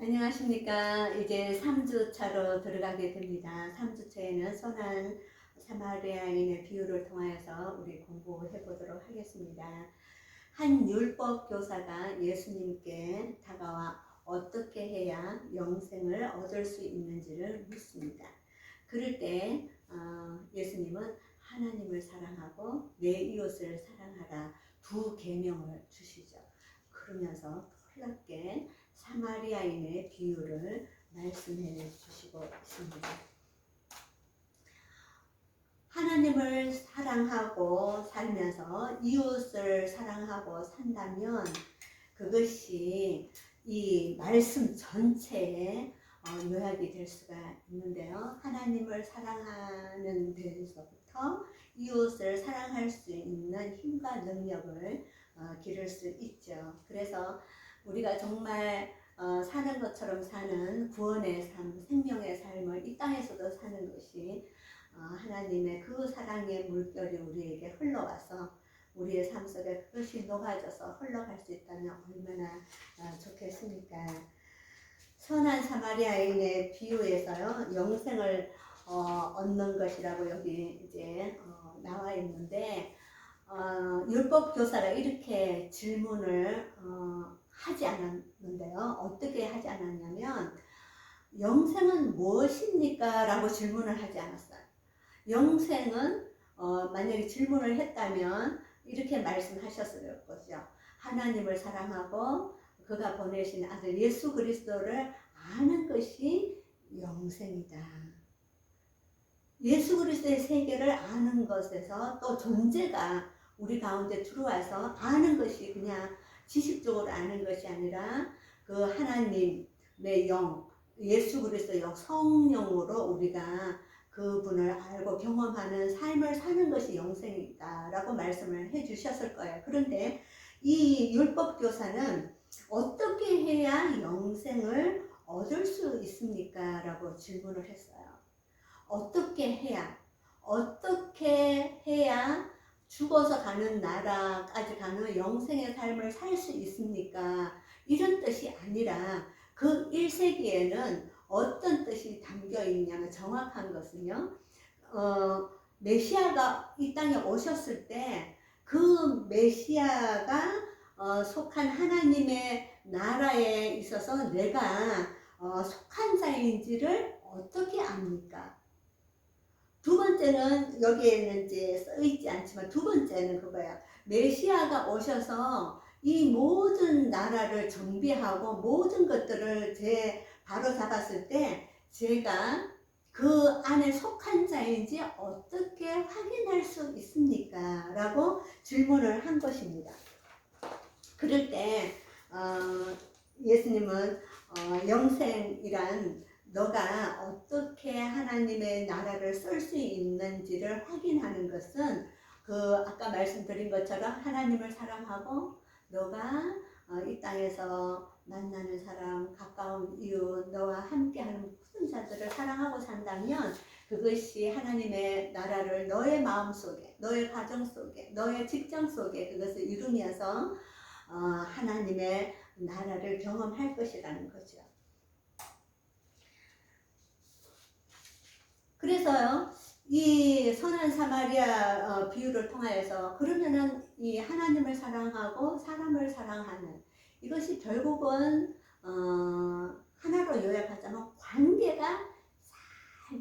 안녕하십니까. 이제 3주차로 들어가게 됩니다. 3주차에는 선한 사마리아인의 비유를 통하여서 우리 공부해 보도록 하겠습니다. 한 율법 교사가 예수님께 다가와 어떻게 해야 영생을 얻을 수 있는지를 묻습니다. 그럴 때 예수님은 하나님을 사랑하고 내 이웃을 사랑하라 두 계명을 주시죠. 그러면서 놀랍게 사마리아인의 비유를 말씀해 주시고 있습니다. 하나님을 사랑하고 살면서 이웃을 사랑하고 산다면 그것이 이 말씀 전체에 요약이 될 수가 있는데요. 하나님을 사랑하는 데서부터 이웃을 사랑할 수 있는 힘과 능력을 기를 수 있죠. 그래서 우리가 정말 사는 것처럼 사는 구원의 삶, 생명의 삶을 이 땅에서도 사는 것이 하나님의 그 사랑의 물결이 우리에게 흘러와서 우리의 삶 속에 그것이 녹아져서 흘러갈 수 있다면 얼마나 좋겠습니까? 선한 사마리아인의 비유에서요, 영생을 얻는 것이라고 여기 이제 나와 있는데, 율법 교사가 이렇게 질문을 하지 않았는데요. 어떻게 하지 않았냐면, 영생은 무엇입니까? 라고 질문을 하지 않았어요. 영생은 만약에 질문을 했다면 이렇게 말씀하셨을 거죠. 하나님을 사랑하고 그가 보내신 아들 예수 그리스도를 아는 것이 영생이다. 예수 그리스도의 세계를 아는 것에서 또 존재가 우리 가운데 들어와서 아는 것이 그냥 지식적으로 아는 것이 아니라 그 하나님의 영, 예수 그리스도의 영, 성령으로 우리가 그분을 알고 경험하는 삶을 사는 것이 영생이다라고 말씀을 해주셨을 거예요. 그런데 이 율법 교사는 어떻게 해야 영생을 얻을 수 있습니까? 라고 질문을 했어요. 어떻게 해야 죽어서 가는 나라까지 가는 영생의 삶을 살 수 있습니까? 이런 뜻이 아니라 그 1세기에는 어떤 뜻이 담겨 있냐면 정확한 것은요, 메시아가 이 땅에 오셨을 때 그 메시아가 속한 하나님의 나라에 있어서 내가 속한 자인지를 어떻게 압니까? 두 번째는 여기에는 이제 써있지 않지만 두 번째는 그거야. 메시아가 오셔서 이 모든 나라를 정비하고 모든 것들을 제 바로 잡았을 때 제가 그 안에 속한 자인지 어떻게 확인할 수 있습니까? 라고 질문을 한 것입니다. 그럴 때 예수님은 영생이란 너가 어떻게 하나님의 나라를 쓸 수 있는지를 확인하는 것은 그 아까 말씀드린 것처럼 하나님을 사랑하고 너가 이 땅에서 만나는 사람, 가까운 이웃, 너와 함께하는 모든 자들을 사랑하고 산다면 그것이 하나님의 나라를 너의 마음 속에, 너의 가정 속에, 너의 직장 속에 그것을 이루면서 하나님의 나라를 경험할 것이라는 거죠. 그래서요, 이 선한 사마리아 비유를 통하여서 그러면은 이 하나님을 사랑하고 사람을 사랑하는 이것이 결국은 하나로 요약하자면 관계가 잘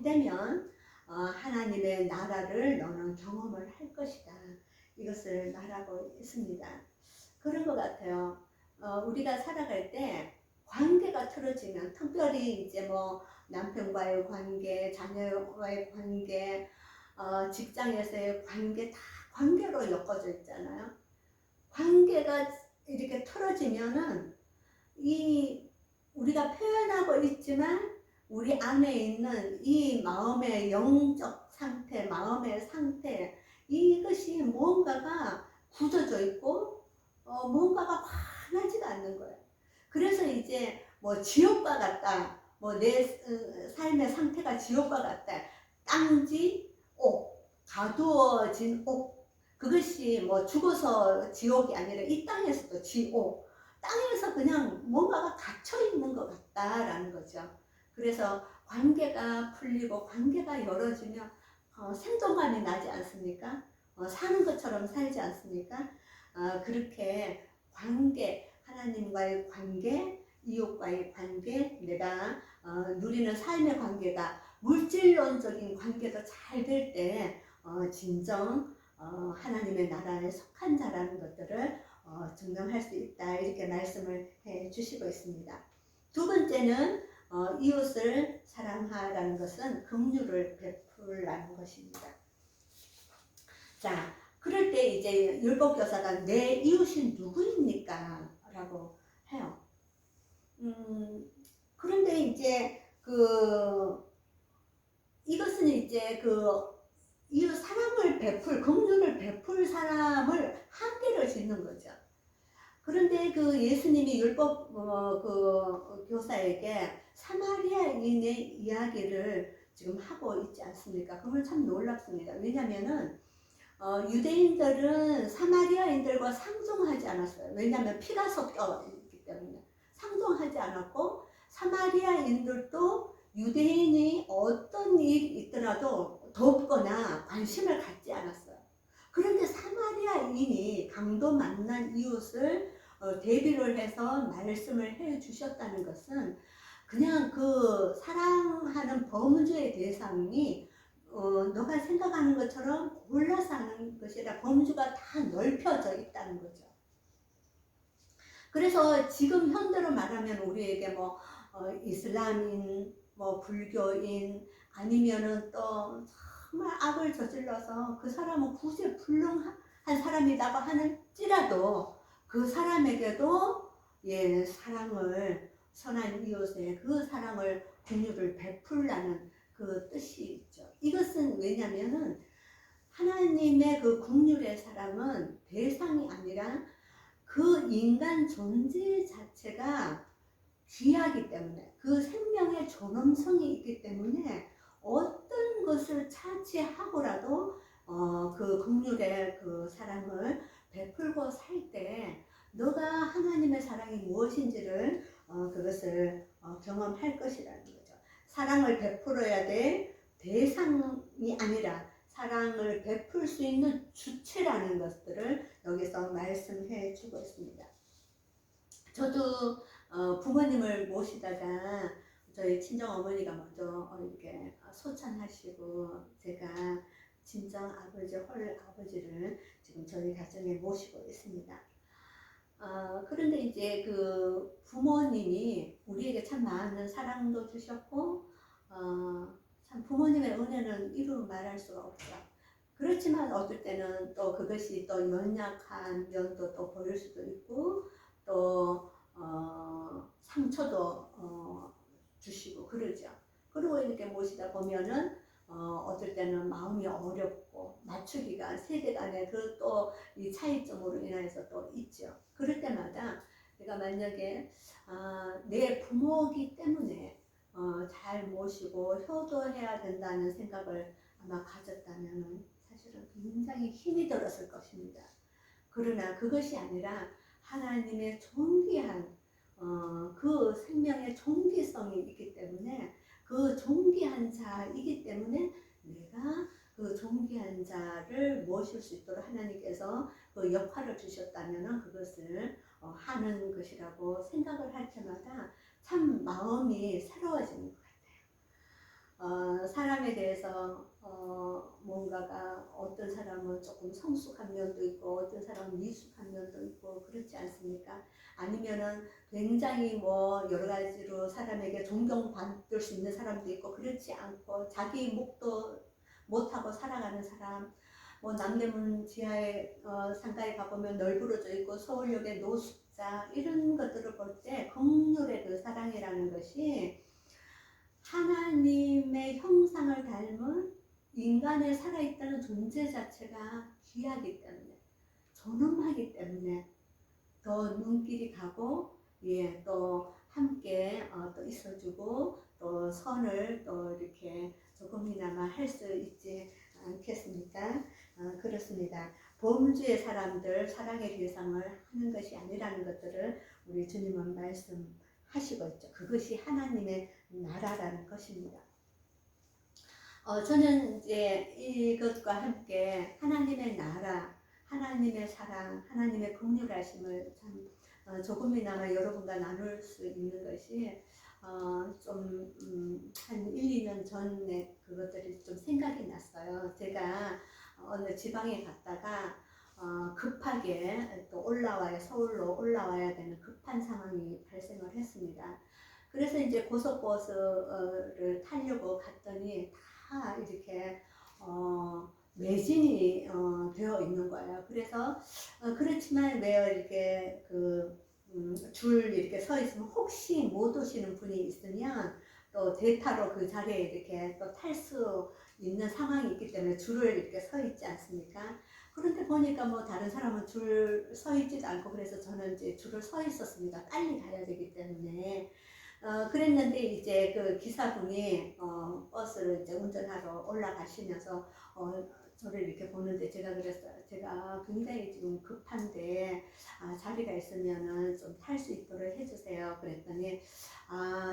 되면 하나님의 나라를 너는 경험을 할 것이다. 이것을 말하고 있습니다. 그런 것 같아요. 우리가 살아갈 때 관계가 틀어지면 특별히 이제 뭐 남편과의 관계, 자녀와의 관계, 직장에서의 관계 다 관계로 엮어져 있잖아요. 관계가 이렇게 틀어지면은 이 우리가 표현하고 있지만 우리 안에 있는 이 마음의 영적 상태, 마음의 상태 이것이 무언가가 굳어져 있고 무언가가 환하지가 않는 거예요. 그래서 이제 뭐 지옥과 같다, 뭐 내 삶의 상태가 지옥과 같다, 땅지 옥, 가두어진 옥, 그것이 뭐 죽어서 지옥이 아니라 이 땅에서도 지옥, 땅에서 그냥 뭔가가 갇혀 있는 것 같다라는 거죠. 그래서 관계가 풀리고 관계가 열어지면 생동감이 나지 않습니까? 사는 것처럼 살지 않습니까? 그렇게 관계, 하나님과의 관계, 이웃과의 관계, 내가 누리는 삶의 관계가 물질론적인 관계도 잘 될 때 진정 하나님의 나라에 속한 자라는 것들을 증명할 수 있다, 이렇게 말씀을 해 주시고 있습니다. 두 번째는 이웃을 사랑하라는 것은 긍휼을 베풀라는 것입니다. 자, 그럴 때 이제 율법교사가 내 이웃이 누구입니까? 라고 해요. 그런데 이제 이것은 이제 이웃 사랑을 긍휼을 베풀 사람을 한계를 짓는 거죠. 그런데 예수님이 율법 교사에게 사마리아인의 이야기를 지금 하고 있지 않습니까? 그걸 참 놀랍습니다. 왜냐면은 유대인들은 사마리아인들과 상종하지 않았어요. 왜냐하면 피가 섞여 있기 때문에 상종하지 않았고, 사마리아인들도 유대인이 어떤 일이 있더라도 돕거나 관심을 갖지 않았어요. 그런데 사마리아인이 강도 만난 이웃을 대비를 해서 말씀을 해 주셨다는 것은 그냥 사랑하는 범주의 대상이 너가 생각하는 것처럼 골라서 하는 것이라 범주가 다 넓혀져 있다는 거죠. 그래서 지금 현대로 말하면 우리에게 이슬람인, 불교인, 아니면은 또 정말 악을 저질러서 그 사람은 구제불능한 사람이라고 하는지라도 그 사람에게도 선한 이웃의 그 사랑을, 긍휼을 베풀라는 그 뜻이 있죠. 이것은 왜냐면은 하나님의 긍휼의 사랑은 대상이 아니라 그 인간 존재 자체가 귀하기 때문에, 그 생명의 존엄성이 있기 때문에 어떤 것을 차지하고라도 그 긍휼의 사랑을 베풀고 살 때 너가 하나님의 사랑이 무엇인지를 그것을 경험할 것이라는 거죠. 사랑을 베풀어야 될 대상이 아니라 사랑을 베풀 수 있는 주체라는 것들을 여기서 말씀해 주고 있습니다. 저도 부모님을 모시다가 저희 친정어머니가 먼저 이렇게 소찬하시고, 제가 친정 아버지, 헐 아버지를 지금 저희 가정에 모시고 있습니다. 그런데 이제 부모님이 우리에게 참 많은 사랑도 주셨고, 참 부모님의 은혜는 이루 말할 수가 없죠. 그렇지만 어떨 때는 또 그것이 또 연약한 면도 또 보일 수도 있고, 또 상처도 주시고 그러죠. 그리고 이렇게 모시다 보면은 어떨 때는 마음이 어렵고, 맞추기가 세대 간의 또 이 차이점으로 인해서 또 있죠. 그럴 때마다 내가 만약에 내 부모이기 때문에 잘 모시고 효도해야 된다는 생각을 아마 가졌다면 사실은 굉장히 힘이 들었을 것입니다. 그러나 그것이 아니라 하나님의 존귀한 그 생명의 존귀성이 있기 때문에, 그 존귀한 자이기 때문에 내가 그 존귀한 자를 모실 수 있도록 하나님께서 그 역할을 주셨다면 그것을 하는 것이라고 생각을 할 때마다 참 마음이 새로워지는 것 같아요. 사람에 대해서 뭔가가, 어떤 사람은 조금 성숙한 면도 있고 어떤 사람은 미숙한 면도 있고 그렇지 않습니까? 아니면은 굉장히 여러 가지로 사람에게 존경받을 수 있는 사람도 있고, 그렇지 않고 자기 몫도 못하고 살아가는 사람, 남대문 지하에 상가에 가보면 널브러져 있고 서울역의 노숙자, 이런 것들을 볼 때 긍휼의 그 사랑이라는 것이 하나님의 형상을 닮은 인간의 살아있다는 존재 자체가 귀하기 때문에, 존엄하기 때문에 더 눈길이 가고, 또 함께 또 있어주고, 또 선을 또 이렇게 조금이나마 할 수 있지 않겠습니까? 그렇습니다. 범주의 사람들 사랑의 대상을 하는 것이 아니라는 것들을 우리 주님은 말씀하시고 있죠. 그것이 하나님의 나라라는 것입니다. 저는 이제 이것과 함께 하나님의 나라, 하나님의 사랑, 하나님의 긍휼하심을 참 조금이나마 여러분과 나눌 수 있는 것이 한 1, 2년 전에 그것들이 좀 생각이 났어요. 제가 어느 지방에 갔다가 급하게 또 서울로 올라와야 되는 급한 상황이 발생을 했습니다. 그래서 이제 고속버스를 타려고 갔더니 다 이렇게 매진이 되어 있는 거예요. 그래서 그렇지만 왜 이렇게 줄 이렇게 서 있으면 혹시 못 오시는 분이 있으면 또 대타로 그 자리에 이렇게 또 탈 수 있는 상황이 있기 때문에 줄을 이렇게 서 있지 않습니까? 그런데 보니까 뭐 다른 사람은 줄 서 있지도 않고 그래서 저는 이제 줄을 서 있었습니다. 빨리 가야 되기 때문에. 그랬는데 이제 그 기사분이 버스를 이제 운전하러 올라가시면서 저를 이렇게 보는데 제가 그랬어요. 제가 굉장히 지금 급한데 자리가 있으면은 좀 탈 수 있도록 해주세요. 그랬더니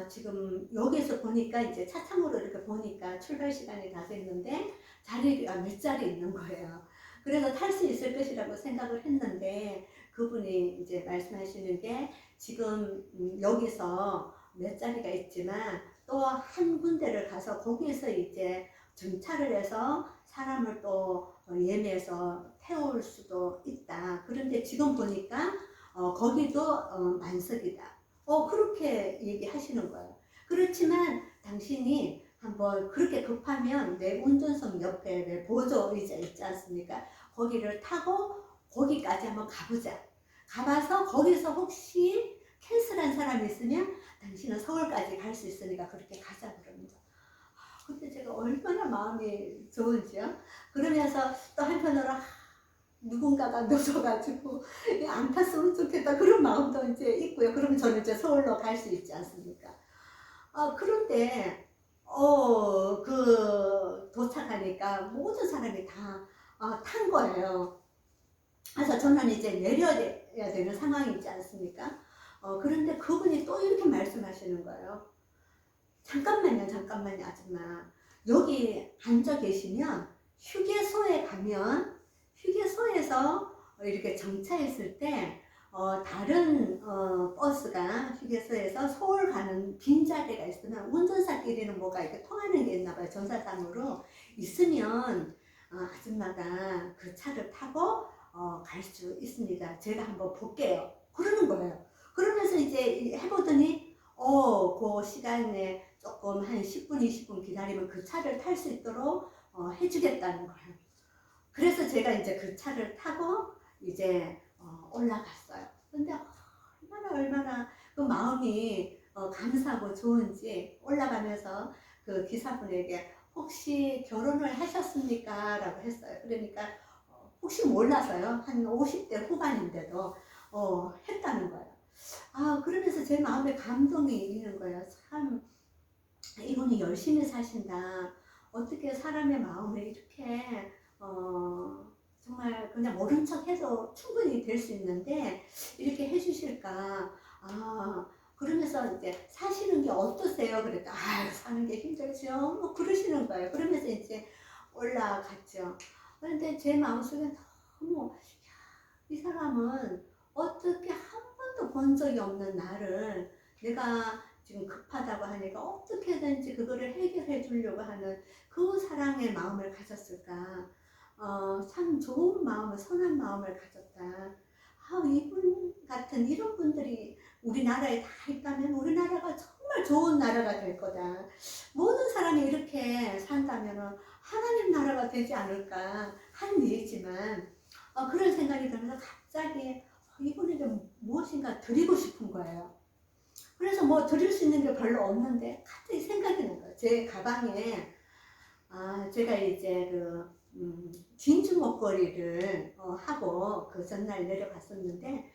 지금 여기서 보니까 이제 차창으로 이렇게 보니까 출발 시간이 다 됐는데 자리가 몇 자리 있는 거예요. 그래서 탈 수 있을 것이라고 생각을 했는데 그분이 이제 말씀하시는 게 지금 여기서 몇 자리가 있지만 또 한 군데를 가서 거기에서 이제 정차를 해서 사람을 또 예매해서 태울 수도 있다. 그런데 지금 보니까 거기도 만석이다. 그렇게 얘기하시는 거예요. 그렇지만 당신이 한번 그렇게 급하면 내 운전석 옆에 내 보조 의자 있지 않습니까? 거기를 타고 거기까지 한번 가보자. 가봐서 거기서 혹시 캔슬한 사람이 있으면 당신은 서울까지 갈 수 있으니까 그렇게 가자 그럽니다. 그때 제가 얼마나 마음이 좋은지요. 그러면서 또 한편으로 누군가가 늦어가지고 안 탔으면 좋겠다 그런 마음도 이제 있고요. 그러면 저는 이제 서울로 갈 수 있지 않습니까? 그런데 도착하니까 모든 사람이 다 탄 거예요. 그래서 저는 이제 내려야 되는 상황이 있지 않습니까? 그런데 그분이 또 이렇게 말씀하시는 거예요. 잠깐만요, 아줌마. 여기 앉아 계시면 휴게소에 가면 휴게소에서 이렇게 정차했을 때 다른 버스가 휴게소에서 서울 가는 빈자리가 있으면 운전사끼리는 뭐가 이렇게 통하는 게 있나 봐요. 전사상으로 있으면 아줌마가 그 차를 타고 갈 수 있습니다. 제가 한번 볼게요. 그러는 거예요. 그러면서 이제 해보더니 그 시간에 조금 한 10분, 20분 기다리면 그 차를 탈 수 있도록 해주겠다는 거예요. 그래서 제가 이제 그 차를 타고 이제 올라갔어요. 근데 얼마나 그 마음이 감사하고 좋은지 올라가면서 그 기사분에게 혹시 결혼을 하셨습니까? 라고 했어요. 그러니까 혹시 몰라서요. 한 50대 후반인데도 했다는 거예요. 그러면서 제 마음에 감동이 있는 거예요. 참 이분이 열심히 사신다. 어떻게 사람의 마음을 이렇게 정말 그냥 모른 척 해도 충분히 될 수 있는데 이렇게 해주실까. 그러면서 이제 사시는 게 어떠세요? 그랬더니 사는 게 힘들죠. 뭐 그러시는 거예요. 그러면서 이제 올라갔죠. 그런데 제 마음속에 너무 이 사람은 어떻게 한 번도 본 적이 없는 나를 내가 지금 급하다고 하니까 어떻게든지 그거를 해결해 주려고 하는 그 사랑의 마음을 가졌을까. 참 좋은 마음을, 선한 마음을 가졌다. 이분 같은 이런 분들이 우리나라에 다 있다면 우리나라가 정말 좋은 나라가 될 거다. 모든 사람이 이렇게 산다면 하나님 나라가 되지 않을까 하는 일이지만 그런 생각이 들면서 갑자기 이분에게 무엇인가 드리고 싶은 거예요. 그래서 뭐 드릴 수 있는 게 별로 없는데 갑자기 생각이 난 거예요. 제 가방에 제가 이제 진주 목걸이를 하고 그 전날 내려갔었는데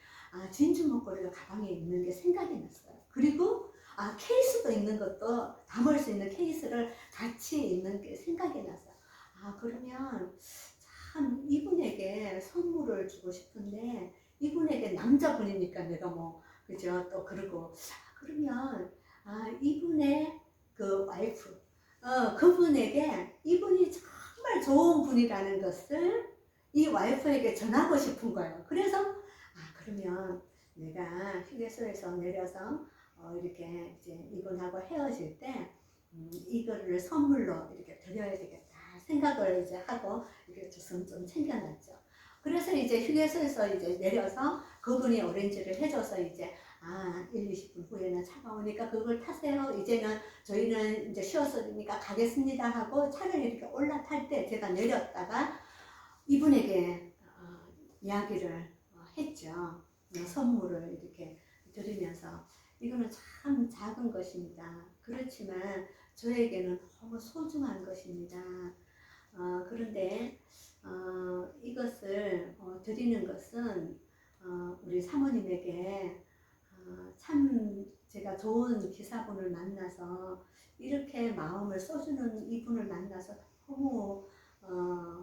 진주 목걸이가 가방에 있는 게 생각이 났어요. 그리고 케이스도 있는 것도 담을 수 있는 케이스를 같이 있는 게 생각이 났어요. 그러면 참 이분에게 선물을 주고 싶은데 이분에게 남자분이니까 내가 뭐 그죠 또 그러고 그러면 이분의 그 와이프 그분에게 이분이 정말 좋은 분이라는 것을 이 와이프에게 전하고 싶은 거예요. 그래서 그러면 내가 휴게소에서 내려서 이렇게 이제 이분하고 헤어질 때 이거를 선물로 이렇게 드려야 되겠다 생각을 이제 하고 이렇게 좀 챙겨놨죠. 그래서 이제 휴게소에서 이제 내려서 그분이 오렌지를 해줘서 이제 1, 20분 후에는 차가 오니까 그걸 타세요. 이제는 저희는 이제 쉬었으니까 가겠습니다 하고 차를 이렇게 올라탈 때 제가 내렸다가 이분에게 이야기를 했죠. 선물을 이렇게 드리면서 이거는 참 작은 것입니다. 그렇지만 저에게는 너무 소중한 것입니다. 그런데 이것을 드리는 것은 우리 사모님에게 참 제가 좋은 기사분을 만나서 이렇게 마음을 써주는 이분을 만나서 너무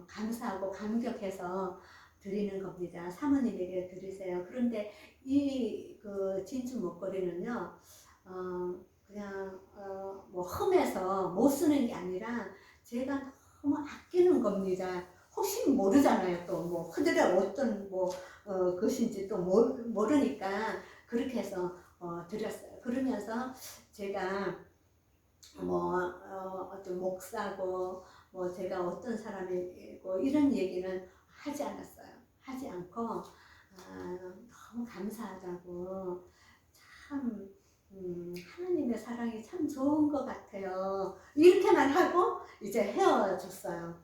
감사하고 감격해서 드리는 겁니다. 사모님에게 드리세요. 그런데 이 그 진주 목걸이는요, 그냥 뭐 흠해서 못 쓰는 게 아니라 제가 너무 아끼는 겁니다. 혹시 모르잖아요. 또 뭐 그들의 어떤 뭐 것인지 또 모르니까 그렇게 해서 드렸어요. 그러면서 제가 뭐 어떤 목사고 뭐 제가 어떤 사람이고 이런 얘기는 하지 않았어요. 하지 않고 너무 감사하다고 참 하나님의 사랑이 참 좋은 것 같아요. 이렇게만 하고 이제 헤어졌어요.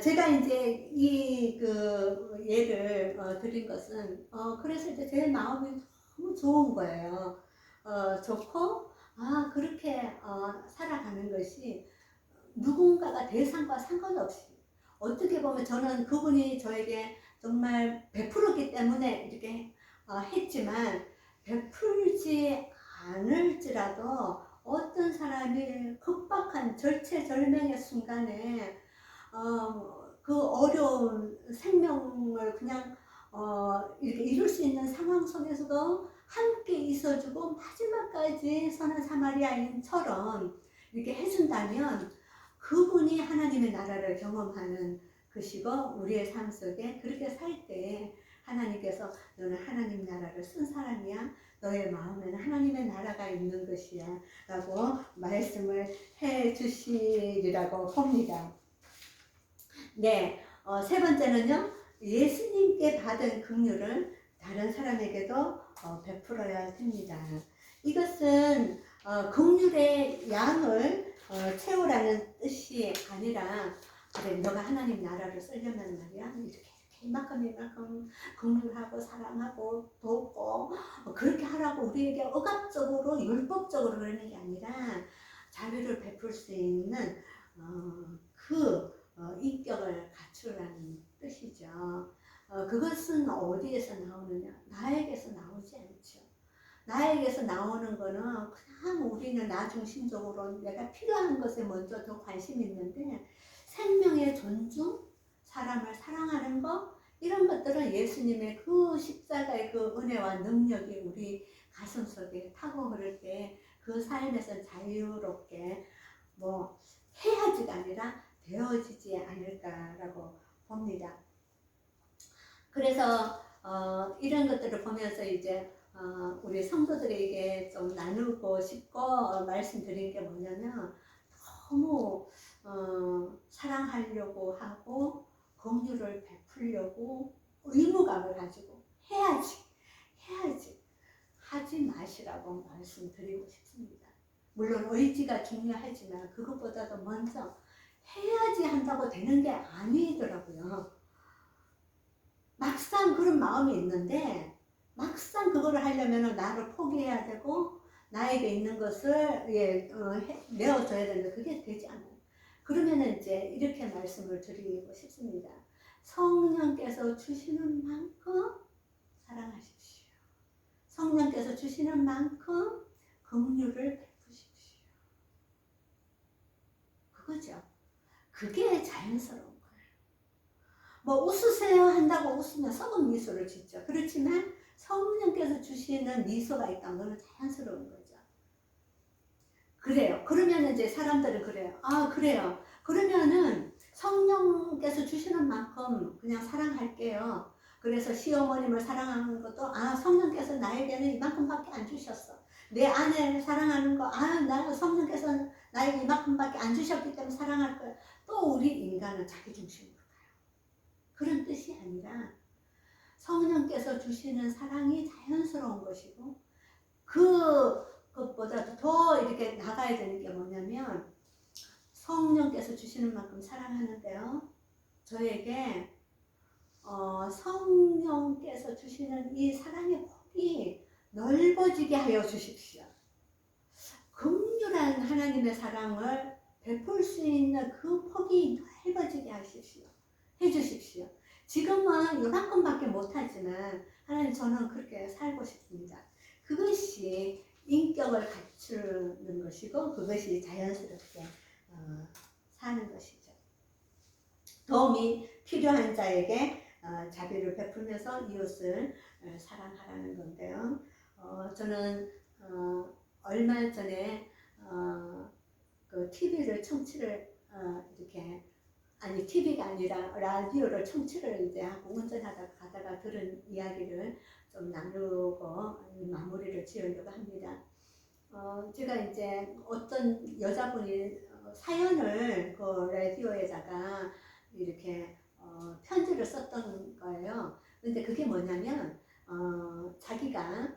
제가 이제 이 그 얘를 드린 것은 그래서 이제 제 마음이 너무 좋은 거예요. 좋고 그렇게 살아가는 것이 누군가가 대상과 상관없이 어떻게 보면 저는 그분이 저에게 정말 베풀었기 때문에 이렇게 했지만 베풀지 않을지라도 어떤 사람이 급박한 절체절명의 순간에 그 어려운 생명을 그냥 이렇게 이룰 수 있는 상황 속에서도 함께 있어주고 마지막까지 선한 사마리아인처럼 이렇게 해준다면 그분이 하나님의 나라를 경험하는 것이고 우리의 삶 속에 그렇게 살 때 하나님께서 너는 하나님 나라를 쓴 사람이야. 너의 마음에는 하나님의 나라가 있는 것이야 라고 말씀을 해 주시리라고 봅니다. 네, 세 번째는요. 예수님께 받은 긍휼을 다른 사람에게도 베풀어야 됩니다. 이것은 긍휼의 양을 채우라는 뜻이 아니라 그래 너가 하나님 나라를 쓰려면 말이야 이렇게 이만큼 긍휼하고 사랑하고 돕고 그렇게 하라고 우리에게 억압적으로 율법적으로 그러는 게 아니라 자비를 베풀 수 있는 인격을 갖추라는 뜻이죠. 그것은 어디에서 나오느냐? 나에게서 나오지 않죠. 나에게서 나오는 거는 그냥 우리는 나 중심적으로 내가 필요한 것에 먼저 더 관심 있는데 생명의 존중, 사람을 사랑하는 것 이런 것들은 예수님의 그 십자가의 그 은혜와 능력이 우리 가슴 속에 타고 흐를 때 그 삶에서 자유롭게 뭐 해야지가 아니라 되어지지 않을까라고 봅니다. 그래서 이런 것들을 보면서 이제 우리 성도들에게 좀 나누고 싶고 말씀드린 게 뭐냐면 너무 사랑하려고 하고 긍휼을 베풀려고 의무감을 가지고 해야지 하지 마시라고 말씀드리고 싶습니다. 물론 의지가 중요하지만 그것보다도 먼저 해야지 한다고 되는 게 아니더라고요. 막상 그런 마음이 있는데 막상 그거를 하려면 나를 포기해야 되고 나에게 있는 것을 내어줘야 되는데 그게 되지 않아요. 그러면 이제 이렇게 말씀을 드리고 싶습니다. 성령께서 주시는 만큼 사랑하십시오. 성령께서 주시는 만큼 긍휼을 베푸십시오. 그거죠. 그게 자연스러운 거예요. 뭐 웃으세요 한다고 웃으면 썩은 미소를 짓죠. 그렇지만 성령께서 주시는 미소가 있다면 그건 자연스러운 거죠. 그래요. 그러면 이제 사람들은 그래요. 아, 그래요. 그러면은 성령께서 주시는 만큼 그냥 사랑할게요. 그래서 시어머님을 사랑하는 것도, 아, 성령께서 나에게는 이만큼밖에 안 주셨어. 내 아내를 사랑하는 거, 아, 나 성령께서 나에게 이만큼밖에 안 주셨기 때문에 사랑할 거야. 또 우리 인간은 자기 중심으로 가요. 그런 뜻이 아니라 성령께서 주시는 사랑이 자연스러운 것이고, 그것보다 더 이렇게 나가야 되는 게 뭐냐면, 성령께서 주시는 만큼 사랑하는데요. 저에게 성령께서 주시는 이 사랑의 폭이 넓어지게 하여 주십시오. 극률한 하나님의 사랑을 베풀 수 있는 그 폭이 넓어지게 하십시오. 해주십시오. 지금은 요만큼밖에 못하지만 하나님 저는 그렇게 살고 싶습니다. 그것이 인격을 갖추는 것이고 그것이 자연스럽게 사는 것이죠. 도움이 필요한 자에게 자비를 베풀면서 이웃을 사랑하라는 건데요. 저는 얼마 전에 그 TV를 청취를 이렇게 아니 TV가 아니라 라디오를 청취를 이제 하고 운전하다가 가다가 들은 이야기를 좀 나누고 마무리를 지으려고 합니다. 제가 이제 어떤 여자분이 사연을 그 라디오에다가 이렇게 편지를 썼던 거예요. 근데 그게 뭐냐면 자기가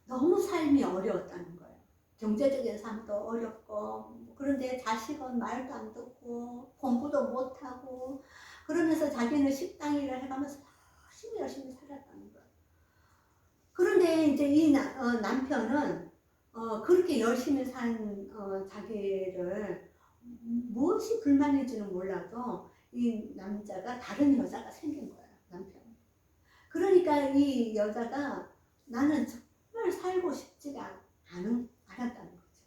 너무 삶이 어려웠다는 거예요. 경제적인 삶도 어렵고 그런데 자식은 말도 안 듣고 공부도 못하고 그러면서 자기는 식당 일을 해가면서 열심히 살았다는 거예요. 그런데 이제 이 남편은 그렇게 열심히 산 자기를 무엇이 불만인지는 몰라도 이 남자가 다른 여자가 생긴 거예요. 남편. 그러니까 이 여자가 나는 정말 살고 싶지가 않았다는 거죠.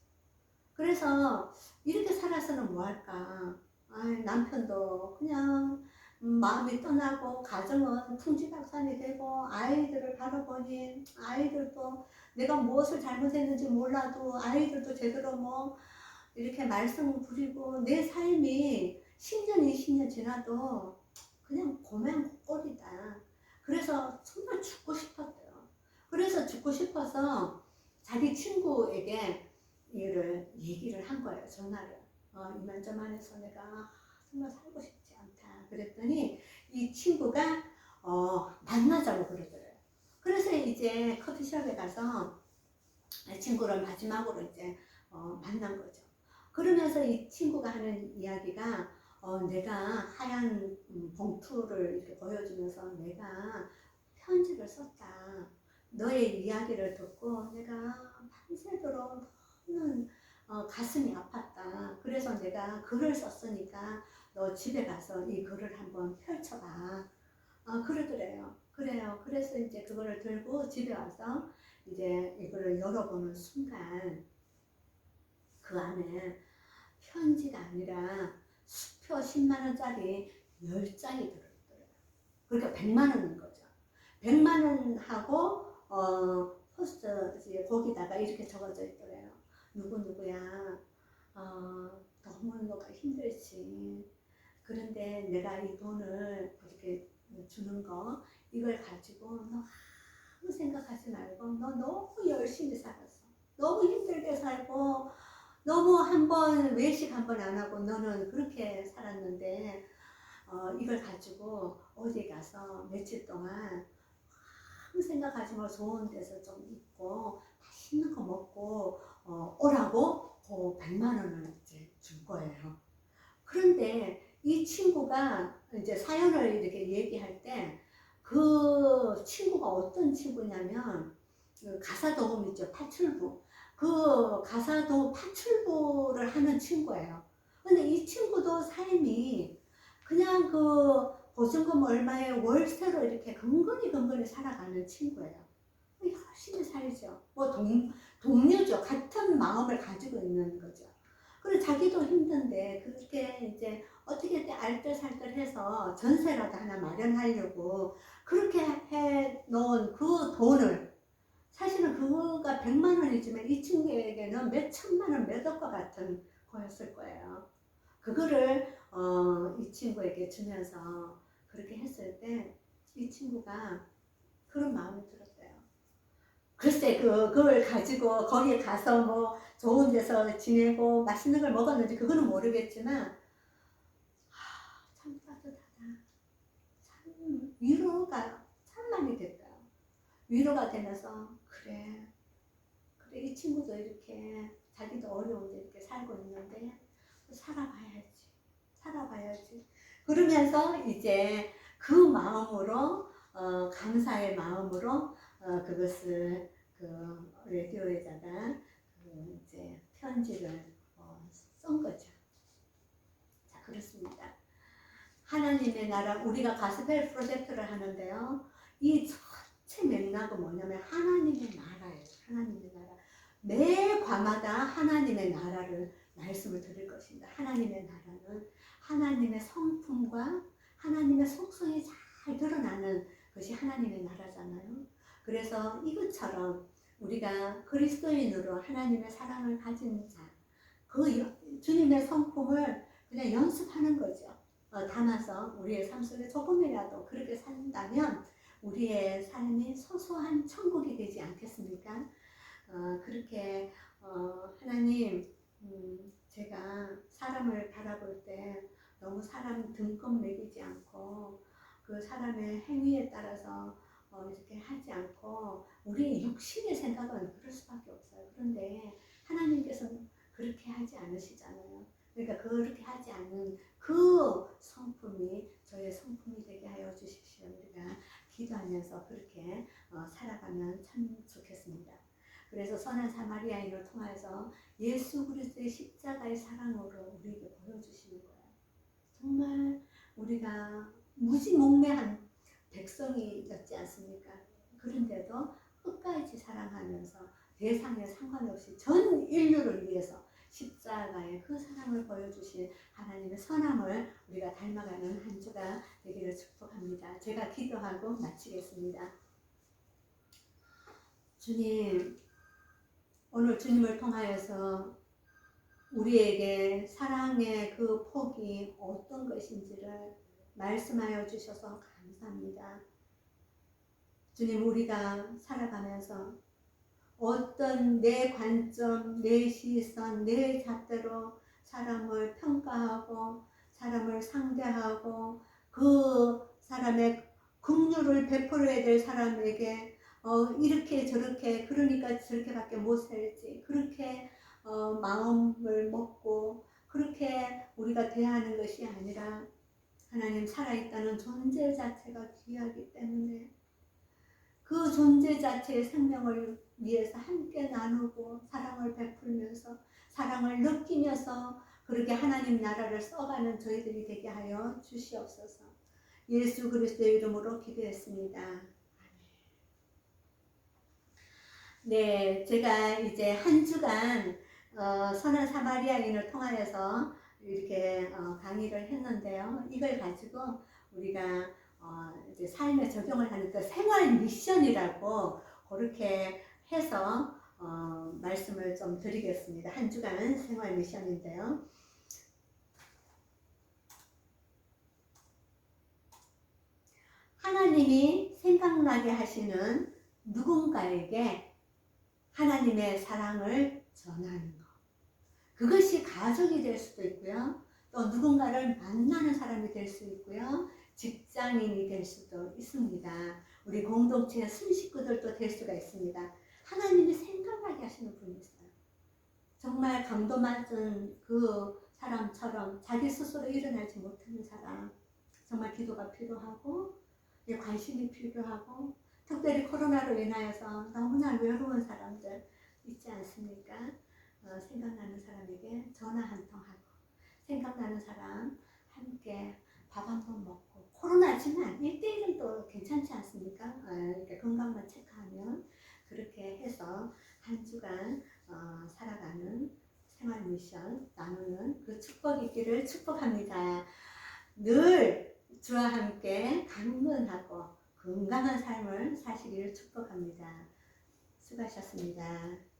그래서 이렇게 살아서는 뭐할까. 남편도 그냥 마음이 떠나고 가정은 풍지박산이 되고 아이들을 바라보니 아이들도 내가 무엇을 잘못했는지 몰라도 아이들도 제대로 뭐 이렇게 말썽을 부리고 내 삶이 10년 20년 지나도 그냥 고맨꼴이다. 그래서 정말 죽고 싶었대요. 그래서 죽고 싶어서 자기 친구에게 이를 얘기를 한 거예요. 전화를. 이만저만해서 내가 정말 살고 싶지 않다. 그랬더니 이 친구가 만나자고 그러더래요. 그래서 이제 커피숍에 가서 친구를 마지막으로 이제 만난 거죠. 그러면서 이 친구가 하는 이야기가 내가 하얀 봉투를 이렇게 보여주면서 내가 편지를 썼다. 너의 이야기를 듣고 내가 밤새도록 너무 가슴이 아팠다. 그래서 내가 글을 썼으니까 너 집에 가서 이 글을 한번 펼쳐봐. 그러더래요. 그래요. 그래서 이제 그거를 들고 집에 와서 이제 이거를 열어보는 순간 그 안에 편지가 아니라 수표 10만 원짜리 10장이 들어있더래요. 그러니까 100만 원인 거죠. 100만 원하고 포스트 거기다가 이렇게 적어져 있더래요. 누구누구야. 너무 너가 힘들지. 그런데 내가 이 돈을 이렇게 주는 거 이걸 가지고 너 아무 생각하지 말고 너 너무 열심히 살았어. 너무 힘들게 살고 너무 한번 외식 한번 안 하고 너는 그렇게 살았는데 이걸 가지고 어디 가서 며칠 동안 아무 생각하지 말고 좋은 데서 좀 있고 맛있는 거 먹고 오라고 그 100만 원을 이제 준 거예요. 그런데 이 친구가 이제 사연을 이렇게 얘기할 때 그 친구가 어떤 친구냐면 그 가사도움 있죠. 파출부. 그 가사도 파출부를 하는 친구예요. 근데 이 친구도 삶이 그냥 그 보증금 얼마에 월세로 이렇게 근근히 살아가는 친구예요. 열심히 살죠. 뭐 동료죠. 같은 마음을 가지고 있는 거죠. 그리고 자기도 힘든데 그렇게 이제 어떻게 알뜰살뜰해서 전세라도 하나 마련하려고 그렇게 해 놓은 그 돈을, 사실은 그거가 100만 원이지만 이 친구에게는 몇 천만 원, 몇 억과 같은 거였을 거예요. 그거를 이 친구에게 주면서 그렇게 했을 때 이 친구가 그런 마음이 들었대요. 글쎄 그걸 가지고 거기에 가서 뭐 좋은 데서 지내고 맛있는 걸 먹었는지 그거는 모르겠지만 참 따뜻하다. 참 위로가 참 많이 됐어요. 위로가 되면서 그래 이 친구도 이렇게 자기도 어려운데 이렇게 살고 있는데 살아봐야지 그러면서 이제 그 마음으로 감사의 마음으로 그것을 그 라디오에다가 이제 편지를 쓴 거죠. 자, 그렇습니다. 하나님의 나라, 우리가 가스펠 프로젝트를 하는데요. 이 전체 맥락은 뭐냐면 하나님의 나라예요. 하나님의 나라. 매 과마다 하나님의 나라를 말씀을 드릴 것입니다. 하나님의 나라는 하나님의 성품과 하나님의 속성이 잘 드러나는 것이 하나님의 나라잖아요. 그래서 이것처럼 우리가 그리스도인으로 하나님의 사랑을 가진 자, 그 주님의 성품을 그냥 연습하는 거죠. 담아서 우리의 삶 속에 조금이라도 그렇게 산다면 우리의 삶이 소소한 천국이 되지 않겠습니까? 그렇게 하나님, 제가 사람을 바라볼 때 너무 사람 등급 매기지 않고 그 사람의 행위에 따라서 이렇게 하지 않고 우리의 육신의 생각은 그럴 수밖에 없어요. 그런데 하나님께서는 그렇게 하지 않으시잖아요. 그러니까 그렇게 하지 않는 그 성품이 저의 성품이 되게 하여 주십시오. 우리가 기도하면서 그렇게 살아가면 참 좋겠습니다. 그래서 선한 사마리아인을 통해서 예수 그리스도의 십자가의 사랑으로 우리에게 보여주시는 거예요. 정말 우리가 무지몽매한 백성이었지 않습니까? 그런데도 끝까지 사랑하면서 대상에 상관없이 전 인류를 위해서 십자가의 그 사랑을 보여주신 하나님의 선함을 우리가 닮아가는 한 주가 되기를 축복합니다. 제가 기도하고 마치겠습니다. 주님, 오늘 주님을 통하여서 우리에게 사랑의 그 폭이 어떤 것인지를 말씀하여 주셔서 감사합니다. 주님, 우리가 살아가면서 어떤 내 관점, 내 시선, 내 잣대로 사람을 평가하고 사람을 상대하고 그 사람의 긍휼을 베풀어야 될 사람에게 이렇게 저렇게 그러니까 저렇게밖에 못 살지 그렇게 마음을 먹고 그렇게 우리가 대하는 것이 아니라 하나님 살아있다는 존재 자체가 귀하기 때문에 그 존재 자체의 생명을 위해서 함께 나누고 사랑을 베풀면서 사랑을 느끼면서 그렇게 하나님 나라를 써가는 저희들이 되게 하여 주시옵소서. 예수 그리스도의 이름으로 기도했습니다. 네, 제가 이제 한 주간 선한 사마리아인을 통하여서 이렇게 강의를 했는데요. 이걸 가지고 우리가 이제 삶에 적용을 하는 그 생활 미션이라고 그렇게 해서 말씀을 좀 드리겠습니다. 한 주간 생활 미션인데요. 하나님이 생각나게 하시는 누군가에게 하나님의 사랑을 전하는 것. 그것이 가족이 될 수도 있고요. 또 누군가를 만나는 사람이 될 수 있고요. 직장인이 될 수도 있습니다. 우리 공동체의 순식구들도 될 수가 있습니다. 하나님이 생각나게 하시는 분이 있어요. 정말 강도 맞은 그 사람처럼 자기 스스로 일어나지 못하는 사람, 정말 기도가 필요하고 관심이 필요하고 특별히 코로나로 인하여서 너무나 외로운 사람들 있지 않습니까? 생각나는 사람에게 전화 한 통 하고 생각나는 사람 함께 밥 한 번 먹고 코로나지만 1대1은 또 괜찮지 않습니까? 이렇게 건강만 체크하면 그렇게 해서 한 주간 살아가는 생활 미션 나누는 그 축복 있기를 축복합니다. 늘 주와 함께 강건하고 건강한 삶을 사시기를 축복합니다. 수고하셨습니다.